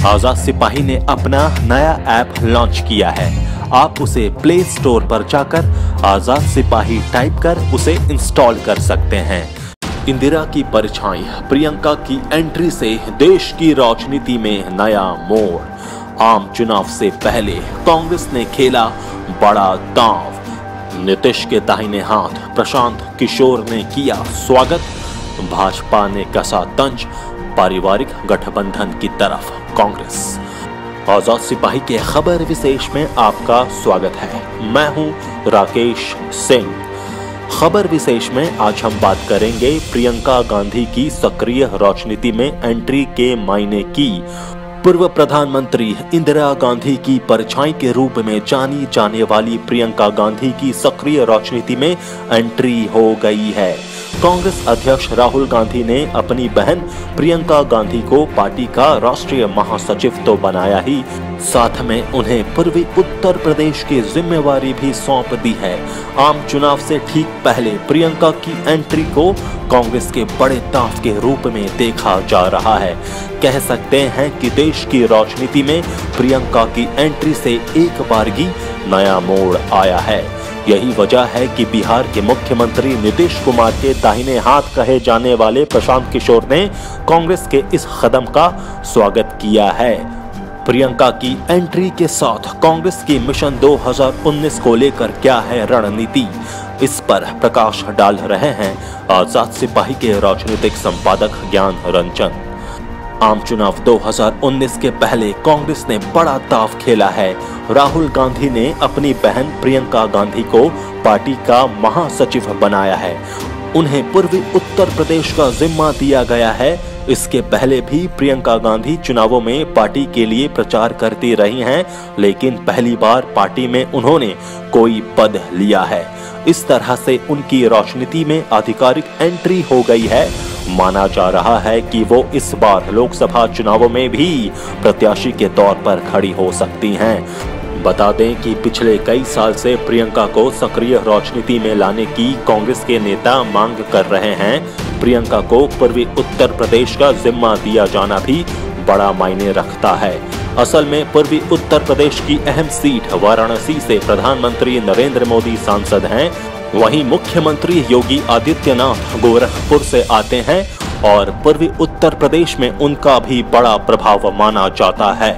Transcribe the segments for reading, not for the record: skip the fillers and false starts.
आजाद सिपाही ने अपना नया ऐप लॉन्च किया है। आप उसे प्ले स्टोर पर जाकर आजाद सिपाही टाइप कर उसे इंस्टॉल कर सकते हैं। इंदिरा की परछाई प्रियंका की एंट्री से देश की राजनीति में नया मोड़। आम चुनाव से पहले कांग्रेस ने खेला बड़ा दांव। नीतीश के दाहिने हाथ प्रशांत किशोर ने किया स्वागत। भाजपा ने कसा तंज पारिवारिक गठबंधन की तरफ कांग्रेस। आजाद सिपाही के खबर विशेष में आपका स्वागत है। मैं हूं राकेश सिंह। खबर विशेष में आज हम बात करेंगे प्रियंका गांधी की सक्रिय राजनीति में एंट्री के मायने की। पूर्व प्रधानमंत्री इंदिरा गांधी की परछाई के रूप में जानी जाने वाली प्रियंका गांधी की सक्रिय राजनीति में एंट्री हो गई है। कांग्रेस अध्यक्ष राहुल गांधी ने अपनी बहन प्रियंका गांधी को पार्टी का राष्ट्रीय महासचिव तो बनाया ही, साथ में उन्हें पूर्वी उत्तर प्रदेश की जिम्मेवारी भी सौंप दी है। आम चुनाव से ठीक पहले प्रियंका की एंट्री को कांग्रेस के बड़े दांव के रूप में देखा जा रहा है। कह सकते हैं कि देश की राजनीति में प्रियंका की एंट्री से एक बारगी नया मोड़ आया है। यही वजह है कि बिहार के मुख्यमंत्री नीतीश कुमार के दाहिने हाथ कहे जाने वाले प्रशांत किशोर ने कांग्रेस के इस कदम का स्वागत किया है। प्रियंका की एंट्री के साथ कांग्रेस की मिशन 2019 को लेकर क्या है रणनीति, इस पर प्रकाश डाल रहे हैं आजाद सिपाही के राजनीतिक संपादक ज्ञान रंजन। आम चुनाव 2019 के पहले कांग्रेस ने बड़ा दांव खेला है। राहुल गांधी ने अपनी बहन प्रियंका गांधी को पार्टी का महासचिव बनाया है। उन्हें पूर्वी उत्तर प्रदेश का जिम्मा दिया गया है। इसके पहले भी प्रियंका गांधी चुनावों में पार्टी के लिए प्रचार करती रही हैं, लेकिन पहली बार पार्टी में उन्होंने कोई पद लिया है। इस तरह से उनकी राजनीति में आधिकारिक एंट्री हो गई है। माना जा रहा है कि वो इस बार लोकसभा चुनावों में भी प्रत्याशी के तौर पर खड़ी हो सकती हैं। बता दें कि पिछले कई साल से प्रियंका को सक्रिय राजनीति में लाने की कांग्रेस के नेता मांग कर रहे हैं। प्रियंका को पूर्वी उत्तर प्रदेश का जिम्मा दिया जाना भी बड़ा मायने रखता है। असल में पूर्वी उत्तर प्रदेश की अहम सीट वाराणसी से प्रधानमंत्री नरेंद्र मोदी सांसद हैं। वहीं मुख्यमंत्री योगी आदित्यनाथ गोरखपुर से आते हैं और पूर्वी उत्तर प्रदेश में उनका भी बड़ा प्रभाव माना जाता है।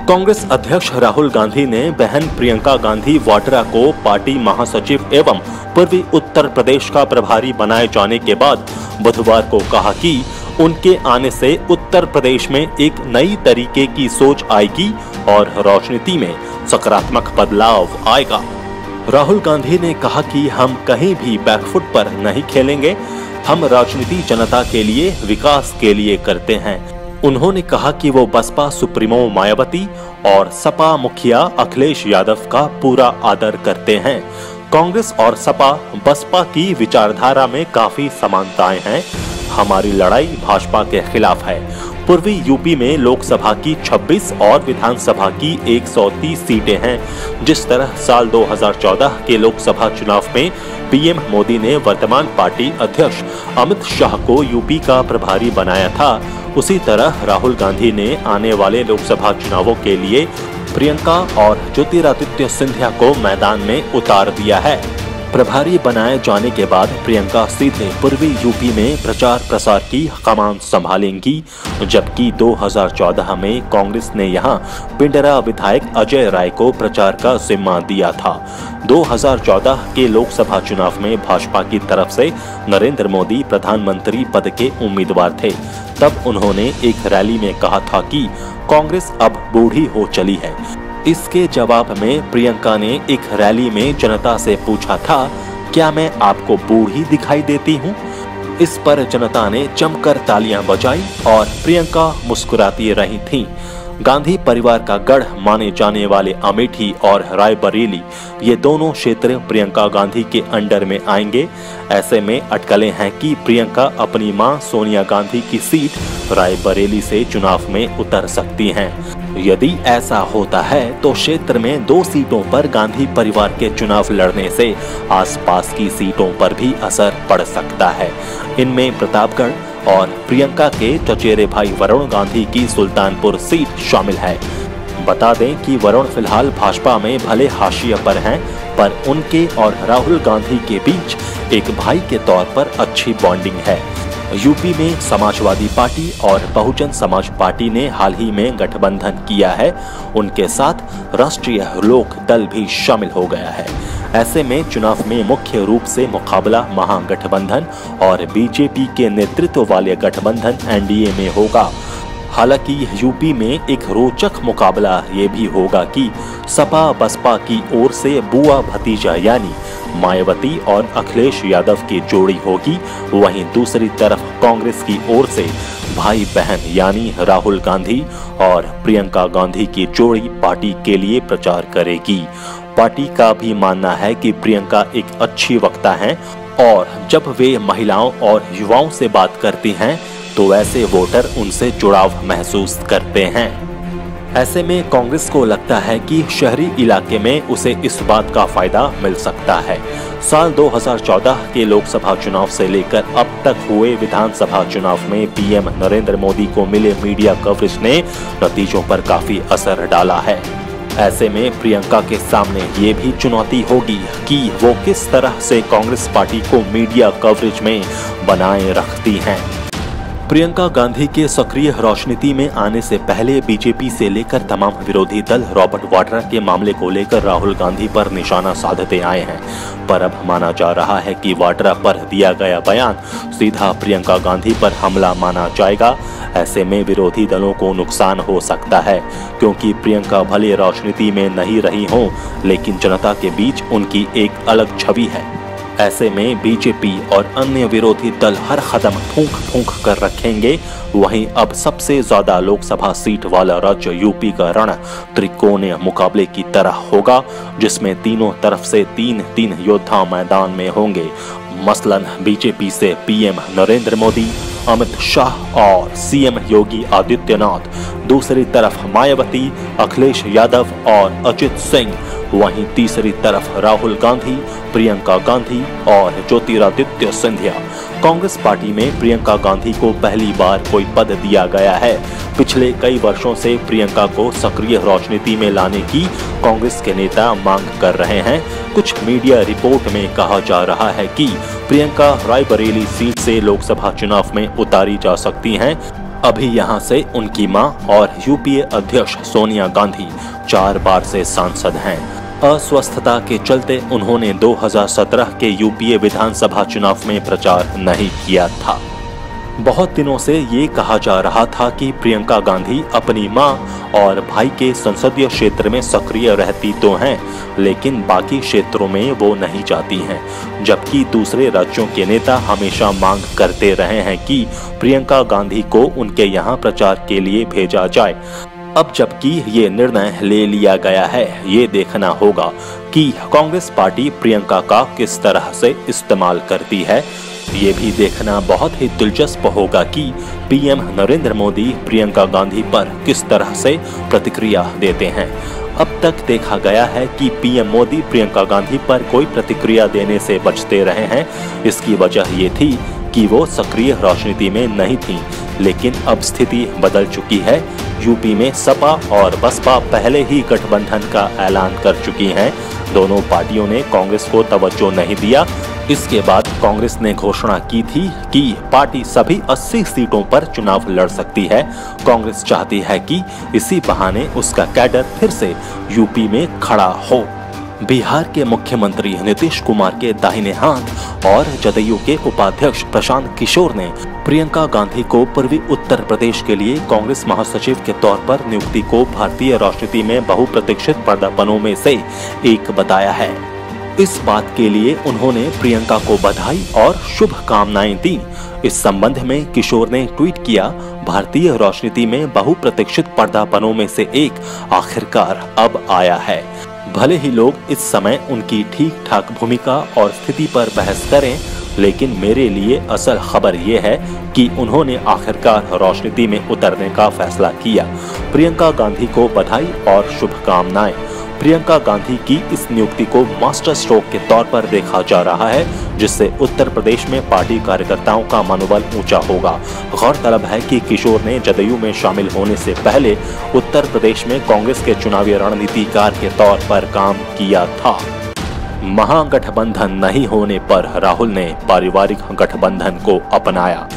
कांग्रेस अध्यक्ष राहुल गांधी ने बहन प्रियंका गांधी वाड्रा को पार्टी महासचिव एवं पूर्वी उत्तर प्रदेश का प्रभारी बनाए जाने के बाद बुधवार को कहा कि उनके आने से उत्तर प्रदेश में एक नई तरीके की सोच आएगी और राजनीति में सकारात्मक बदलाव आएगा। राहुल गांधी ने कहा कि हम कहीं भी बैकफुट पर नहीं खेलेंगे। हम राजनीति जनता के लिए, विकास के लिए करते हैं। उन्होंने कहा कि वो बसपा सुप्रीमो मायावती और सपा मुखिया अखिलेश यादव का पूरा आदर करते हैं। कांग्रेस और सपा बसपा की विचारधारा में काफी समानताएं हैं। हमारी लड़ाई भाजपा के खिलाफ है। पूर्वी यूपी में लोकसभा की 26 और विधानसभा की 130 सीटें हैं। जिस तरह साल 2014 के लोकसभा चुनाव में पीएम मोदी ने वर्तमान पार्टी अध्यक्ष अमित शाह को यूपी का प्रभारी बनाया था, उसी तरह राहुल गांधी ने आने वाले लोकसभा चुनावों के लिए प्रियंका और ज्योतिरादित्य सिंधिया को मैदान में उतार दिया है। प्रभारी बनाए जाने के बाद प्रियंका सीधे पूर्वी यूपी में प्रचार प्रसार की कमान संभालेंगी, जबकि 2014 में कांग्रेस ने यहां पिंडरा विधायक अजय राय को प्रचार का जिम्मा दिया था। 2014 के लोकसभा चुनाव में भाजपा की तरफ से नरेंद्र मोदी प्रधानमंत्री पद के उम्मीदवार थे। तब उन्होंने एक रैली में कहा था कि कांग्रेस अब बूढ़ी हो चली है। इसके जवाब में प्रियंका ने एक रैली में जनता से पूछा था, क्या मैं आपको बूढ़ी दिखाई देती हूँ? इस पर जनता ने जमकर तालियां बजाई और प्रियंका मुस्कुराती रही थीं। गांधी परिवार का गढ़ माने जाने वाले अमेठी और रायबरेली, ये दोनों क्षेत्र प्रियंका गांधी के अंडर में आएंगे। ऐसे में अटकलें हैं कि प्रियंका अपनी मां सोनिया गांधी की सीट रायबरेली से चुनाव में उतर सकती हैं। यदि ऐसा होता है तो क्षेत्र में 2 सीटों पर गांधी परिवार के चुनाव लड़ने से आसपास की सीटों पर भी असर पड़ सकता है। इनमें प्रतापगढ़ और प्रियंका के चचेरे भाई वरुण गांधी की सुल्तानपुर सीट शामिल है। बता दें कि वरुण फिलहाल भाजपा में भले हाशिए पर हैं, पर उनके और राहुल गांधी के बीच एक भाई के तौर पर अच्छी बॉन्डिंग है। यूपी में समाजवादी पार्टी और बहुजन समाज पार्टी ने हाल ही में गठबंधन किया है। उनके साथ राष्ट्रीय लोक दल भी शामिल हो गया है। ऐसे में चुनाव में मुख्य रूप से मुकाबला महागठबंधन और बीजेपी के नेतृत्व वाले गठबंधन एनडीए में होगा। हालांकि यूपी में एक रोचक मुकाबला ये भी होगा कि सपा बसपा की ओर से बुआ भतीजा यानी मायावती और अखिलेश यादव की जोड़ी होगी, वहीं दूसरी तरफ कांग्रेस की ओर से भाई बहन यानी राहुल गांधी और प्रियंका गांधी की जोड़ी पार्टी के लिए प्रचार करेगी। पार्टी का भी मानना है कि प्रियंका एक अच्छी वक्ता हैं और जब वे महिलाओं और युवाओं से बात करती हैं तो ऐसे वोटर उनसे जुड़ाव महसूस करते हैं। ऐसे में कांग्रेस को लगता है कि शहरी इलाके में उसे इस बात का फायदा मिल सकता है। साल 2014 के लोकसभा चुनाव से लेकर अब तक हुए विधानसभा चुनाव में पीएम नरेंद्र मोदी को मिले मीडिया कवरेज ने नतीजों पर काफी असर डाला है। ऐसे में प्रियंका के सामने ये भी चुनौती होगी कि वो किस तरह से कांग्रेस पार्टी को मीडिया कवरेज में बनाए रखती हैं। प्रियंका गांधी के सक्रिय राजनीति में आने से पहले बीजेपी से लेकर तमाम विरोधी दल रॉबर्ट वाड्रा के मामले को लेकर राहुल गांधी पर निशाना साधते आए हैं, पर अब माना जा रहा है कि वाड्रा पर दिया गया बयान सीधा प्रियंका गांधी पर हमला माना जाएगा। ऐसे में विरोधी दलों को नुकसान हो सकता है, क्योंकि प्रियंका भले राजनीति में नहीं रही हों, लेकिन जनता के बीच उनकी एक अलग छवि है। ऐसे में बीजेपी और अन्य विरोधी दल हर कदम फूंक कर रखेंगे। वहीं अब सबसे ज्यादा लोकसभा सीट वाला राज्य यूपी का रण त्रिकोणीय मुकाबले की तरह होगा, जिसमें तीनों तरफ से तीन योद्धा मैदान में होंगे। मसलन बीजेपी से पीएम नरेंद्र मोदी, अमित शाह और सीएम योगी आदित्यनाथ, दूसरी तरफ मायावती, अखिलेश यादव और अजित सिंह, वहीं तीसरी तरफ राहुल गांधी, प्रियंका गांधी और ज्योतिरादित्य सिंधिया। कांग्रेस पार्टी में प्रियंका गांधी को पहली बार कोई पद दिया गया है। पिछले कई वर्षों से प्रियंका को सक्रिय राजनीति में लाने की कांग्रेस के नेता मांग कर रहे हैं। कुछ मीडिया रिपोर्ट में कहा जा रहा है कि प्रियंका रायबरेली सीट से लोकसभा चुनाव में उतारी जा सकती हैं। अभी यहां से उनकी मां और यूपीए अध्यक्ष सोनिया गांधी 4 बार से सांसद हैं। अस्वस्थता के चलते उन्होंने 2017 के यूपीए विधानसभा चुनाव में प्रचार नहीं किया था। बहुत दिनों से ये कहा जा रहा था कि प्रियंका गांधी अपनी मां और भाई के संसदीय क्षेत्र में सक्रिय रहती तो हैं, लेकिन बाकी क्षेत्रों में वो नहीं जाती हैं। जबकि दूसरे राज्यों के नेता हमेशा मांग करते रहे हैं कि प्रियंका गांधी को उनके यहाँ प्रचार के लिए भेजा जाए। अब जबकि ये निर्णय ले लिया गया है, ये देखना होगा कि कांग्रेस पार्टी प्रियंका का किस तरह से इस्तेमाल करती है। ये भी देखना बहुत ही दिलचस्प होगा कि पीएम नरेंद्र मोदी प्रियंका गांधी पर किस तरह से प्रतिक्रिया देते हैं। अब तक देखा गया है कि पीएम मोदी प्रियंका गांधी पर कोई प्रतिक्रिया देने से बचते रहे हैं। इसकी वजह ये थी कि वो सक्रिय राजनीति में नहीं थीं, लेकिन अब स्थिति बदल चुकी है। यूपी में सपा और बसपा पहले ही गठबंधन का ऐलान कर चुकी हैं। दोनों पार्टियों ने कांग्रेस को तवज्जो नहीं दिया। इसके बाद कांग्रेस ने घोषणा की थी कि पार्टी सभी 80 सीटों पर चुनाव लड़ सकती है। कांग्रेस चाहती है कि इसी बहाने उसका कैडर फिर से यूपी में खड़ा हो। बिहार के मुख्यमंत्री नीतीश कुमार के दाहिने हाथ और जदयू के उपाध्यक्ष प्रशांत किशोर ने प्रियंका गांधी को पूर्वी उत्तर प्रदेश के लिए कांग्रेस महासचिव के तौर पर नियुक्ति को भारतीय राजनीति में बहुप्रतीक्षित पदार्पणों में से एक बताया है। इस बात के लिए उन्होंने प्रियंका को बधाई और शुभकामनाएं दी। इस संबंध में किशोर ने ट्वीट किया, भारतीय राजनीति में बहुप्रतीक्षित पदार्पणों में से एक आखिरकार अब आया है। भले ही लोग इस समय उनकी ठीक ठाक भूमिका और स्थिति पर बहस करें, लेकिन मेरे लिए असल खबर ये है कि उन्होंने आखिरकार राजनीति में उतरने का फैसला किया। प्रियंका गांधी को बधाई और शुभकामनाएं। प्रियंका गांधी की इस नियुक्ति को मास्टर स्ट्रोक के तौर पर देखा जा रहा है, जिससे उत्तर प्रदेश में पार्टी कार्यकर्ताओं का मनोबल ऊंचा होगा। गौरतलब है कि किशोर ने जदयू में शामिल होने से पहले उत्तर प्रदेश में कांग्रेस के चुनावी रणनीतिकार के तौर पर काम किया था। महागठबंधन नहीं होने पर राहुल ने पारिवारिक गठबंधन को अपनाया।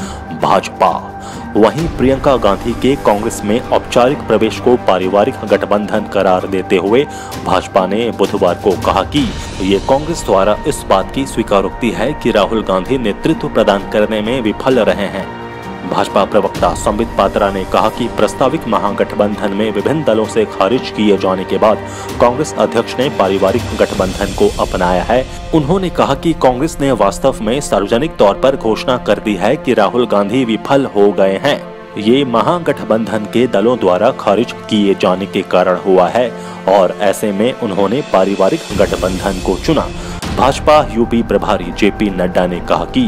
भाजपा वहीं प्रियंका गांधी के कांग्रेस में औपचारिक प्रवेश को पारिवारिक गठबंधन करार देते हुए भाजपा ने बुधवार को कहा कि ये कांग्रेस द्वारा इस बात की स्वीकारोक्ति है कि राहुल गांधी नेतृत्व प्रदान करने में विफल रहे हैं। भाजपा प्रवक्ता संबित पात्रा ने कहा कि प्रस्तावित महागठबंधन में विभिन्न दलों से खारिज किए जाने के बाद कांग्रेस अध्यक्ष ने पारिवारिक गठबंधन को अपनाया है। उन्होंने कहा कि कांग्रेस ने वास्तव में सार्वजनिक तौर पर घोषणा कर दी है कि राहुल गांधी विफल हो गए हैं। ये महागठबंधन के दलों द्वारा खारिज किए जाने के कारण हुआ है और ऐसे में उन्होंने पारिवारिक गठबंधन को चुना। भाजपा यूपी प्रभारी जेपी नड्डा ने कहा कि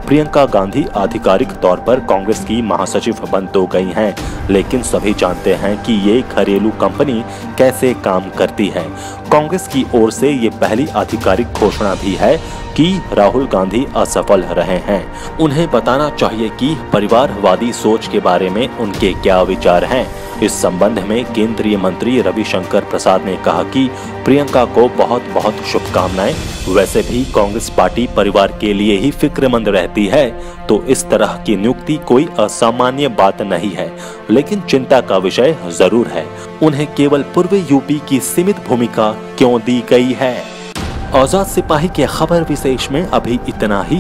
प्रियंका गांधी आधिकारिक तौर पर कांग्रेस की महासचिव बन तो गई हैं, लेकिन सभी जानते हैं कि ये घरेलू कंपनी कैसे काम करती है। कांग्रेस की ओर से ये पहली आधिकारिक घोषणा भी है कि राहुल गांधी असफल रहे हैं। उन्हें बताना चाहिए कि परिवारवादी सोच के बारे में उनके क्या विचार हैं। इस संबंध में केंद्रीय मंत्री रविशंकर प्रसाद ने कहा कि प्रियंका को बहुत बहुत शुभकामनाएं। वैसे भी कांग्रेस पार्टी परिवार के लिए ही फिक्रमंद रहती है, तो इस तरह की नियुक्ति कोई असामान्य बात नहीं है, लेकिन चिंता का विषय जरूर है। उन्हें केवल पूर्वी यूपी की सीमित भूमिका क्यों दी गई है। आजाद सिपाही के खबर विशेष में अभी इतना ही।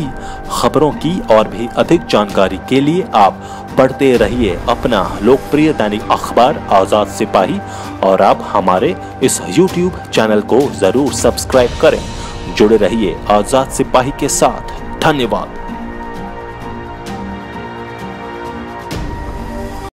खबरों की और भी अधिक जानकारी के लिए आप पढ़ते रहिए अपना लोकप्रिय दैनिक अखबार आजाद सिपाही, और आप हमारे इस YouTube चैनल को जरूर सब्सक्राइब करें। जुड़े रहिए आजाद सिपाही के साथ। धन्यवाद।